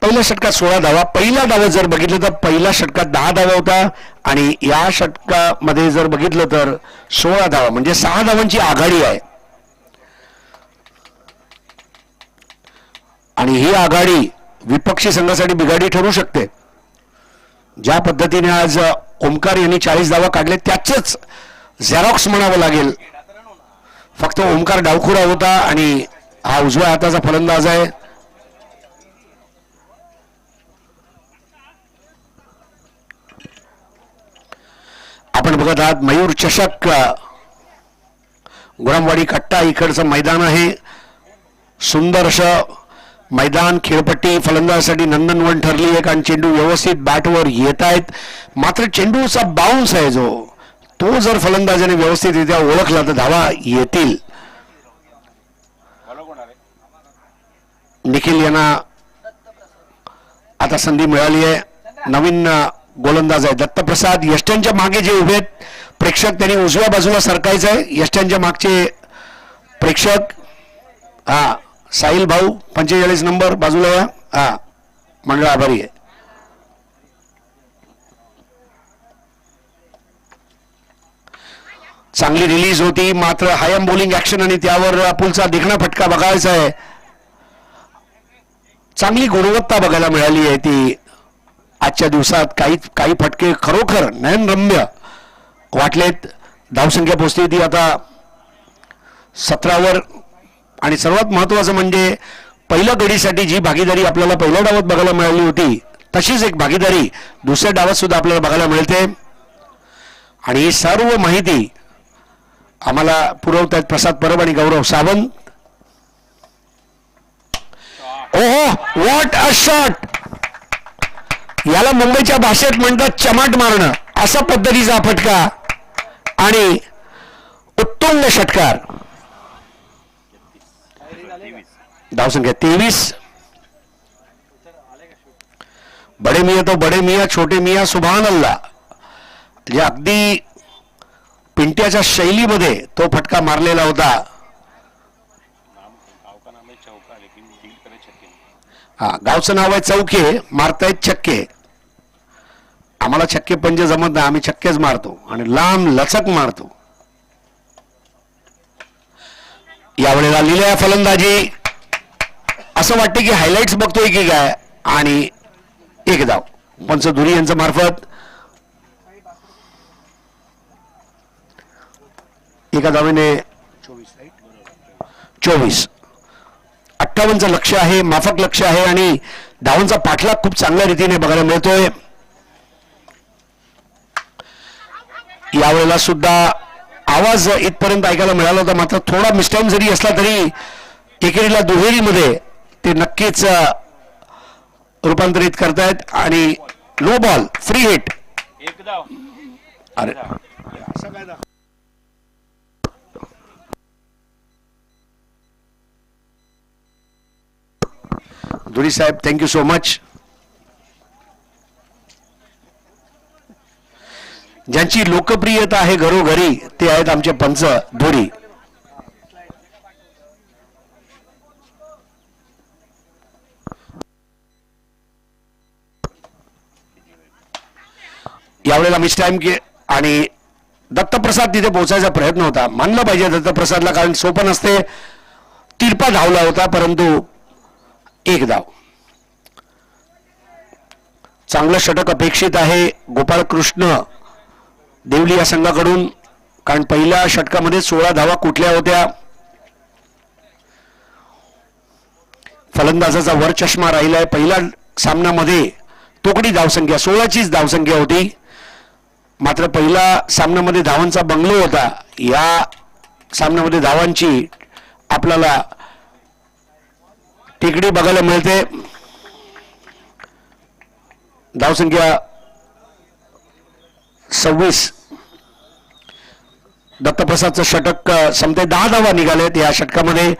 पहिल्या षटकात 16 धावा. पहिल्या धावा जर बघितलं तर पहिल्या षटकात 10 धावा होता आणि या षटकामध्ये जर बघितलं तर 16 धावा, म्हणजे 6 धावांची आघाडी आहे. आणि ही आघाडी विपक्षी संघासाठी बिघाडी ठरू शकते. ज्या पद्धतीने आज ओमकार यांनी 40 धावा काढले त्याचंच झेरॉक्स म्हणावं लागेल. फक्त ओमकार डावखुरा होता आणि हा उजव्या हाताचा फलंदाज आहे. आपण बघत आहात मयूर चषक गुरामवाडी कट्टा इकडचं मैदान आहे. सुंदर असं मैदान, खेळपट्टी फलंदाजासाठी नंदनवन ठरली आहे. कारण चेंडू व्यवस्थित बॅटवर येत आहेत. मात्र चेंडूचा बाउन्स आहे जो तो जर फलंदाजाने व्यवस्थितरित्या ओळखला तर धावा येतील. निखिल यांना आता संधी मिळाली आहे. नवीन गोलंदाज आहे दत्तप्रसाद. यष्ट्यांच्या मागे जे उभे आहेत प्रेक्षक त्यांनी उजव्या बाजूला सरकायचं आहे. यष्ट्यांच्या मागचे प्रेक्षक हा साहिल भाऊ 45 नंबर बाजूला या. हा मंडळ आभारी आहे. चांगली रिलीज होती मात्र हायम बॉलिंग ऍक्शन आणि त्यावर पुलचा देखणा फटका बघायचा आहे. चांगली गुणवत्ता बघायला मिळाली आहे ती आजच्या दिवसात. काही फटके खरोखर नयनरम्य वाटलेत. धावसंख्या पोहोचली ती आता 17वर. आणि सर्वात महत्वाचं म्हणजे पहिल्या गडीसाठी जी भागीदारी आपल्याला पहिल्या डावात बघायला मिळाली होती तशीच एक भागीदारी दुसऱ्या डावात सुद्धा आपल्याला बघायला मिळते. आणि ही सर्व माहिती आम्हाला पुरवत आहेत प्रसाद परब आणि गौरव सावंत. ओहो व्हॉट अ शॉट. याला मुंबईच्या भाषेत म्हणतात चमाट मारणं. अशा पद्धतीचा फटका आणि उत्तुंग षटकार. धावसंख्या 23. बडे मियाँ तो बडे मियाँ, छोटे मियाँ सुभान अल्लाह. जे अगदी पिंट्याच्या शैलीमध्ये तो फटका मारलेला होता. हा, गावचं नाव आहे चौके, मारतायत छक्के. आम्हाला छक्के पंजे जमत नाही, आम्ही छक्केच मारतो आणि लांब लचक मारतो. यावेळेला लिहिल्या फलंदाजी, असं वाटतं की हायलाइट्स बघतोय की काय, आणि एक धाव पंच धुरी यांच्या मार्फत. एका धावेने 24. 58चं लक्ष आहे, माफक लक्ष आहे आणि धावांचा पाठलाग खूप चांगल्या रीतीने बघायला मिळतोय. यावेळेला सुद्धा आवाज इथपर्यंत ऐकायला मिळाला होता, मात्र थोडा मिस्टाईम जरी असला तरी एकेरीला दुहेरीमध्ये ते नक्कीच रूपांतरित करतायत. आणि लो बॉल, फ्री हिट. अरे धुरी साहेब, थँक्यू सो मच. ज्यांची लोकप्रियता आहे घरोघरी ते आहेत आमचे पंच धुरी. यावेळेला मिस टाइम के आणि दत्तप्रसाद तिथे पोहोचायचा प्रयत्न होता. मानलं पाहिजे दत्तप्रसादला, कारण सोपं नसते. तिरपा धावला होता परंतु एक धाव. चांगलं षटक अपेक्षित आहे गोपाळ कृष्ण देवली या संघाकडून, कारण पहिल्या षटकामध्ये 16 धावा कुठल्या होत्या. फलंदाजाचा वर चष्मा राहिलाय. पहिल्या सामन्यामध्ये तोकडी धावसंख्या 16चीच धावसंख्या होती, मात्र पहिल्या सामन्यामध्ये धावांचा बंगलो होता. या सामन्यामध्ये धावांची आपल्याला टेकडी बघायला मिळते. धावसंख्या 26. दत्तप्रसादचं षटक समते 10 धावा निघालेत या षटकामध्ये.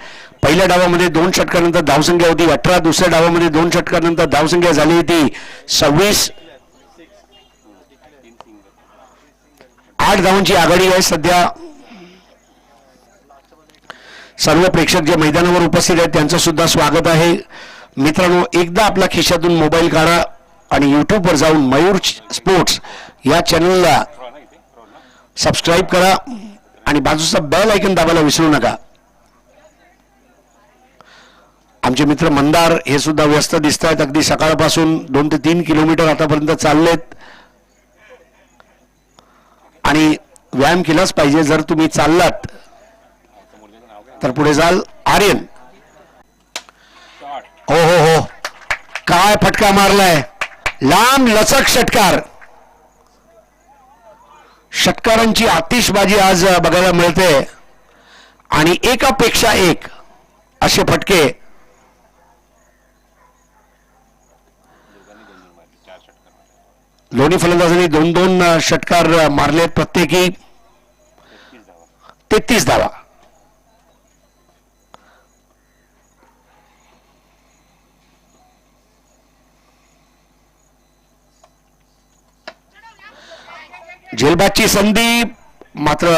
पहिल्या डावामध्ये 2 षटकानंतर धावसंख्या होती 18. दुसऱ्या डावामध्ये 2 षटकानंतर धावसंख्या झाली होती 26. 8 धावांची आघाडी आहे सध्या. सर्व प्रेक्षक जे मैदानावर उपस्थित आहेत त्यांचं सुद्धा स्वागत आहे. मित्रांनो, एकदा आपल्या खिशातून मोबाईल काढा आणि यूट्यूबवर जाऊन मयूर स्पोर्ट्स या चॅनलला सबस्क्राईब करा आणि बाजूचा बेल आयकॉन दाबायला विसरू नका. आमचे मित्र मंदार हे सुद्धा व्यस्त दिसत आहेत. अगदी सकाळपासून 2 ते 3 किलोमीटर आतापर्यंत चाललेत आणि व्यायाम केलाच पाहिजे. जर तुम्ही चाललात तर पुढे जाल. आर्यन, हो हो हो, काय फटका मारलाय, लांब लचक षटकार. षटकारांची आतिषबाजी आज बघायला मिळते आणि एकापेक्षा एक असे फटके. दोन्ही फलंदाजांनी 2-2 षटकार मारलेत, प्रत्येकी 33 धावा. झेलबादची संधी मात्र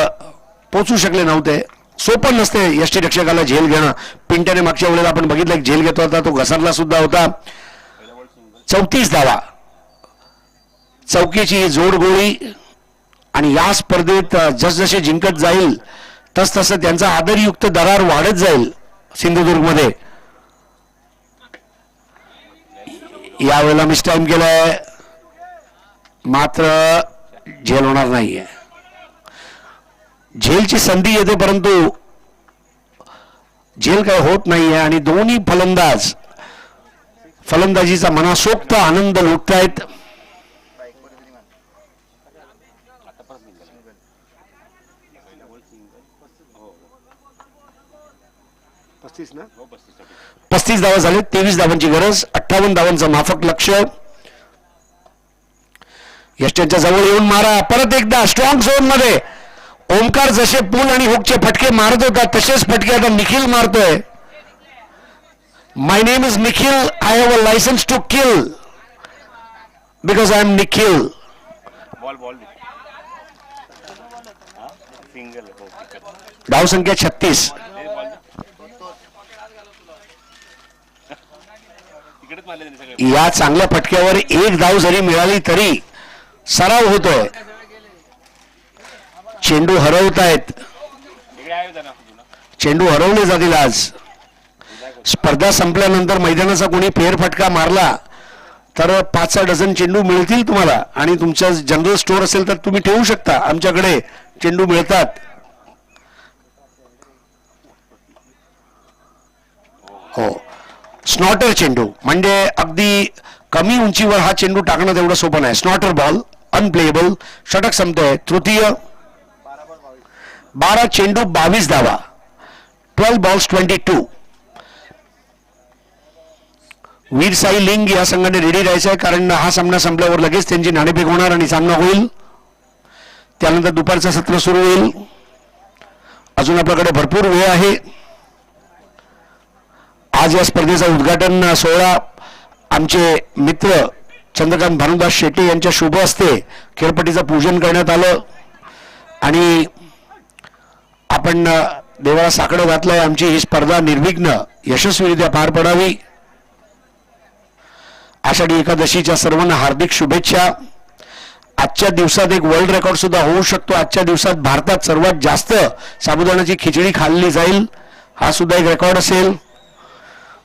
पोचू शकले नव्हते. सोपं नसते यष्टीरक्षकाला झेल घेणं. पिंट्याने मागच्या वेळेला आपण बघितलं एक झेल घेतो होता, तो घसरला सुद्धा होता. 34 धावा. चौकीची जोडगोळी आणि या स्पर्धेत जसजसे जिंकत जाईल तसतसं त्यांचा आदरयुक्त दरार वाढत जाईल सिंधुदुर्गमध्ये. यावेळेला मिस टाइम केलाय, मात्र झेल होणार नाहीये. झेलची संधी येते परंतु झेल काय होत नाहीये आणि दोन्ही फलंदाज फलंदाजीचा मनासोक्त आनंद लुटतायत. पस्तीस धावा झाले. 23 धावांची गरज. 58 धावांचं माफक लक्ष. यष्ट्यांच्या जवळ येऊन मारा परत एकदा स्ट्रॉंग झोन मध्ये. ओमकार जसे पूल आणि हुकचे फटके मारत होता तसेच फटके आता निखिल मारतोय. My name is Nikhil. I have a licence to kill because I am Nikhil. धाव संख्या 36. या चांगल्या फटक्यावर एक धाव जरी मिळाली तरी सराव होतोय. चेंडू हरवतायत, चेंडू हरवले जातील आज. स्पर्धा संपल्यानंतर मैदानाचा कोणी फेरफटका मारला तर 5-6 डझन चेंडू मिळतील तुम्हाला. आणि तुमच्या जनरल स्टोअर असेल तर तुम्ही ठेवू शकता, आमच्याकडे चेंडू मिळतात. हो, स्नॉटर चेंडू म्हणजे अगदी कमी उंचीवर हा चेंडू टाकणं तेवढं सोपं नाही. स्नॉटर बॉल अनप्लेएबल. षटक संपतोय. तृतीय. 12 चेंडू 22 धावा. 12 बॉल्स 22. वीर साई लिंग या संघाने रेडी राहायचं आहे, कारण हा सामना संपल्यावर लगेच त्यांची नाणेफेक होणार आणि सामना होईल. त्यानंतर दुपारचं सत्र सुरू होईल. अजून आपल्याकडे भरपूर वेळ आहे. आज या स्पर्धेचा उद्घाटन सोहळा आमचे मित्र चंद्रकांत भानुदास शेट्टे यांच्या शुभ हस्ते खेळपट्टीचं पूजन करण्यात आलं आणि आपण देवाला साकडं घातलंय. आमची ही स्पर्धा निर्विघ्न यशस्वीरित्या पार पडावी. आषाढी एकादशीच्या सर्वांना हार्दिक शुभेच्छा. आजच्या दिवसात एक वर्ल्ड रेकॉर्ड सुद्धा होऊ शकतो. आजच्या दिवसात भारतात सर्वात जास्त साबुदाण्याची खिचडी खाल्ली जाईल, हा सुद्धा एक रेकॉर्ड असेल.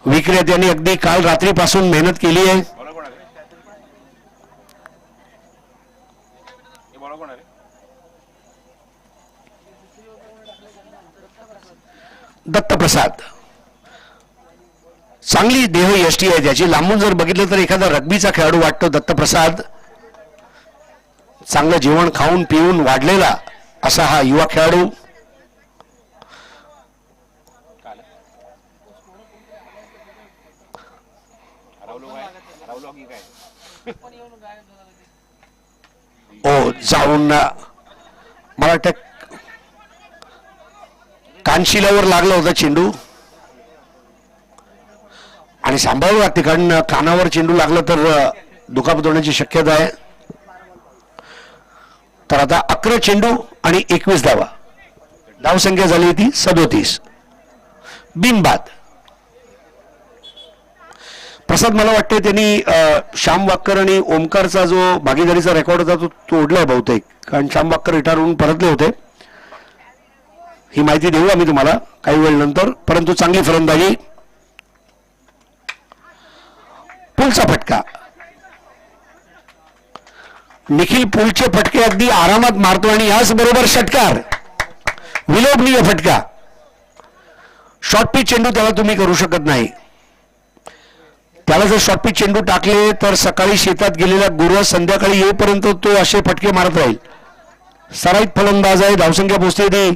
विक्रेत्यांनी अगदी काल रात्रीपासून मेहनत केली आहे. दत्तप्रसाद चांगली देह यष्टी आहे त्याची. लांबून जर बघितलं तर एखादा रग्बीचा खेळाडू वाटतो दत्तप्रसाद. चांगलं जेवण खाऊन पिऊन वाढलेला असा हा युवा खेळाडू. ओ जाऊन मला वाटतं कानशिलावर लागला होता चेंडू आणि सांभाळावं लागते, कारण कानावर चेंडू लागला तर दुखापत होण्याची शक्यता आहे. तर आता 11 चेंडू आणि 21 धावा. धाव संख्या झाली ती 37. बिनबाद. प्रसाद मला वाटतं त्यांनी श्याम वाक्कर आणि ओमकारचा जो भागीदारीचा रेकॉर्ड होता तो तोडलाय बहुतेक, कारण श्याम वाक्कर रिटायर होऊन परतले होते. ही माहिती देऊ आम्ही तुम्हाला काही वेळ नंतर. परंतु चांगली फलंदाजी. पुलचा फटका. निखिल पुलचे फटके अगदी आरामात मारतो आणि याच बरोबर षटकार. विलोभनीय फटका. शॉर्ट पिच चेंडू त्याला तुम्ही करू शकत नाही. त्याला जर शॉर्ट पिच चेंडू टाकले तर सकाळी शेतात गेलेला गुरु संध्याकाळी येईपर्यंत तो असे फटके मारत राहील. सराईत फलंदाज आहे. धावसंख्या पोहोचते ती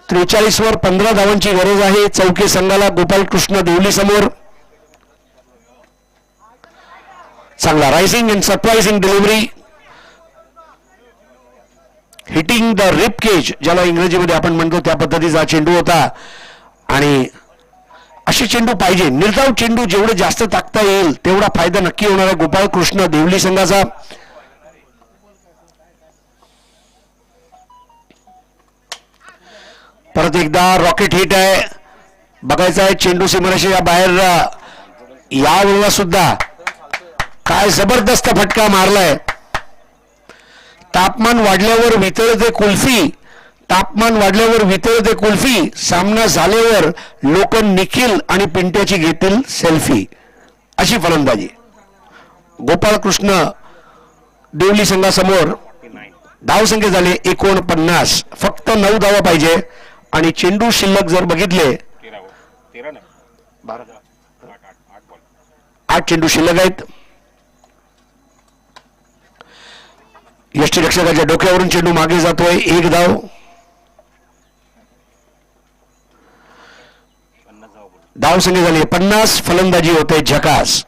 43 वर. 15 धावांची गरज आहे चौके संघाला. गोपालकृष्ण देवली समोर. चांगला rising and surprising delivery. Hitting the rib cage ज्याला इंग्रजीमध्ये आपण म्हणतो त्या पद्धतीचा चेंडू होता आणि असे चेंडू पाहिजे. निर्धाव चेंडू जेवढे जास्त टाकता येईल तेवढा फायदा नक्की होणार आहे गोपाळकृष्ण देवली संघाचा. परत एकदा रॉकेट हिट आहे. बघायचं आहे चेंडू सीमारेषेच्या बाहेर. यावेळेला सुद्धा काय जबरदस्त फटका मारलाय. तापमान वाढल्यावर वितळते कुल्फी. तापमान वाढल्यावर वितळते कुल्फी. सामना झाल्यावर लोक निखिल आणि पिंट्याची घेतील सेल्फी. अशी फलंदाजी. गोपाळकृष्ण देवली संघासमोर. धावसंख्या झाले 49. फक्त 9 धावा पाहिजे आणि चेंडू शिल्लक जर बघितले 8 चेंडू शिल्लक आहेत. यष्टीरक्षकाच्या डोक्यावरून चेंडू मागे जातोय. 1 धाव. धावसंख्या झाली 50. फलंदाजी होते झकास.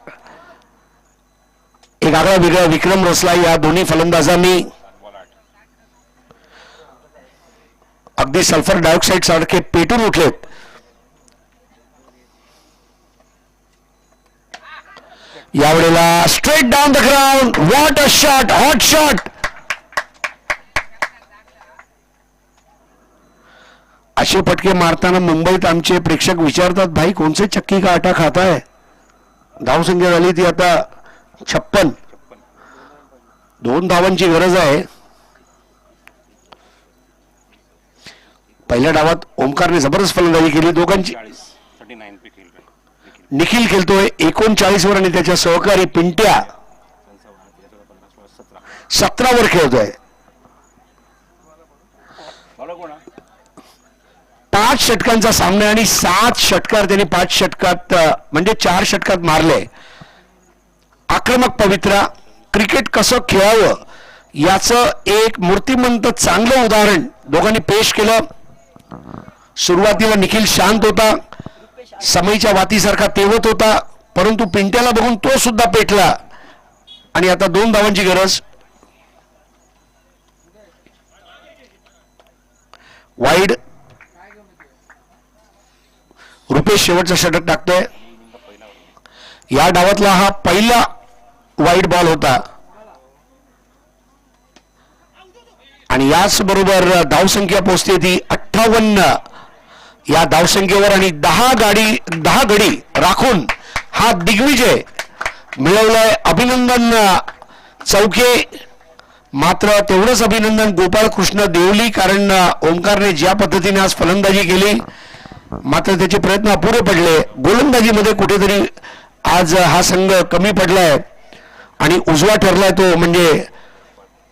एक आगळा वेगळा विक्रम रचला या दोन्ही फलंदाजांनी. अगदी सल्फर डायऑक्साईड सारखे पेटून उठलेत. यावेळेला straight down the ground. What a shot. Hot shot. असे फटके मारताना मुंबईत आमचे प्रेक्षक विचारतात, भाई कोणचे चक्की का आटा खाताय. धावसंख्या झाली ती आता 56. 2 धावांची गरज आहे. पहिल्या डावात ओमकारने जबरदस्त फलंदाजी केली. दोघांची निखिल खेळतोय 39 वर आणि त्याच्या सहकारी पिंट्या 17 वर खेळतोय. 5 षटकांचा सामना आणि 7 षटकार त्यांनी 5 षटकात म्हणजे 4 षटकात मारले. आक्रमक पवित्रा. क्रिकेट कसं खेळावं याचं एक मूर्तिमंत चांगलं उदाहरण दोघांनी पेश केलं. सुरुवातीला निखिल शांत होता, समईच्या वातीसारखा तेवत होता, परंतु पिंट्याला बघून तो सुद्धा पेटला आणि आता 2 धावांची गरज. वाईड. रुपेश शेवटचा षटक टाकतोय. या डावातला हा पहिला वाईड बॉल होता आणि याच बरोबर धावसंख्या पोहोचते ती 58. या धावसंख्येवर आणि 10 गडी राखून हा दिग्विजय मिळवलाय. अभिनंदन चौके. मात्र तेवढंच अभिनंदन गोपाळकृष्ण देवली, कारण ओमकारने ज्या पद्धतीने आज फलंदाजी केली मात्र त्याचे प्रयत्न अपुरे पडले. गोलंदाजीमध्ये कुठेतरी आज हा संघ कमी पडलाय आणि उजवा ठरलाय तो म्हणजे